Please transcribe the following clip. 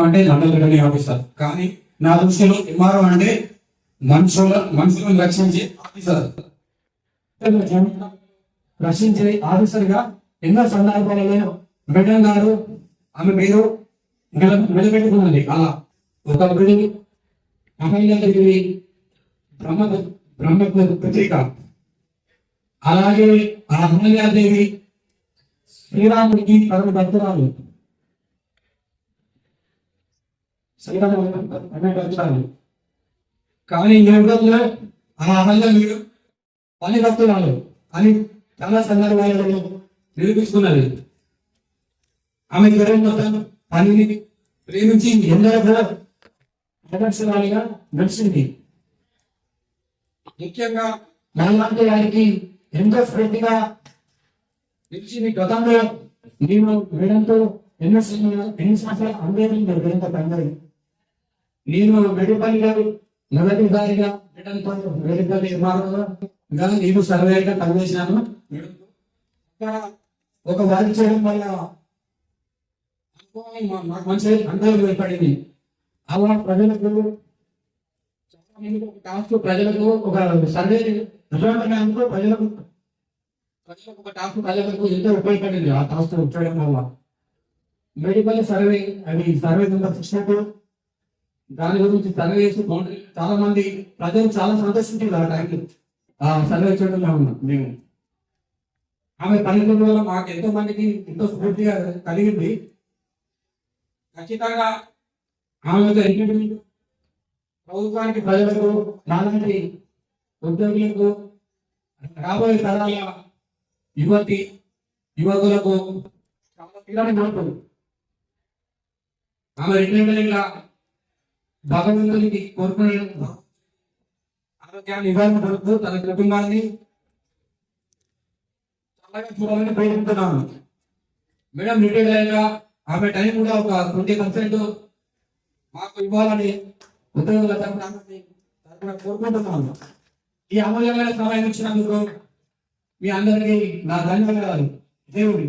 అంటే London returning officer. కానీ నా దృష్టిలో ఎంఆర్ఓ అంటే మనుషులను రక్షించే ఆఫీసర్. రక్షించే ఆఫీసర్ గా ఎన్నో సందర్భాలలో మేడం గారు ఆమె పేరు నిలబెట్టుకున్నది. అలా ఒక అహల్యాదేవి బ్రహ్మ పత్రిక. అలాగే ఆ అహల్యాదేవి శ్రీరాముడికి పరమ భక్తురాలు. కానీ ఈ యుగంలో ఆ అహల్య మీరు పని భక్తురాలు అని చాలా సందర్భాలలో నిరూపిస్తున్నది. ఆమె గర్వం మొత్తం పనిని ప్రేమించి ఎందరో ఆదర్శరాలుగా నడిచింది. ముఖ్యంగా నాలాంటి వారికి ఎంతో స్ఫూర్తిగా నిలిచింది. గతంలో నేను వేడంతో ఎన్ని సంవత్సరాలు అందరి నేను మెడిపల్లిలో మొదటిసారిగా వేడంతో మెడిపల్లి నిర్మాణంగా నేను సర్వేగా పనిచేసినాను. ఒక వారి చేయడం వల్ల మాకు మంచి అనుభవం ఏర్పడింది. అలా ప్రజలకు ప్రజలకు ఒక సర్వే ప్రజలకు ఒక టాస్క్ ప్రజలకు ఎంతో ఉపయోగపడింది. ఆ టాస్క్ చేయడం వల్ల మెడికల్ సర్వే అది సర్వే నెంబర్ 62 దాని గురించి సర్వే చేసి చాలా మంది ప్రజలు చాలా సంతోషించారు. ఆ టైంలో ఆ సర్వే చేయడంలో ఉన్నాం మేము. ఆమె పనితీరు వల్ల మాకు ఎంతో మందికి ఎంతో స్ఫూర్తిగా కలిగింది. ఖచ్చితంగా ఆమె ప్రభుత్వానికి ప్రజలకు నాలాంటి ఉద్యోగులకు రాబోయే తరాల యువకులకు చాలా తీరని మార్పులు. ఆమె రిటైర్మెంట్ భగవంతునికి కోరుకునే ఆరోగ్యాన్ని ఇవ్వాలని కోరుతూ తన కుటుంబాన్ని చాలా చూడాలని ప్రయత్నిస్తున్నాను. మేడం రిటైర్డ్ అయ్యాక ఆమె టైం కూడా ఒక 20% మాకు ఇవ్వాలని ఉద్యోగుల తరఫున కోరుకుంటున్నాను. ఈ అమూల్యమైన సమయం ఇచ్చినందుకు మీ అందరికీ నా ధన్యవాదాలు. దేవుడి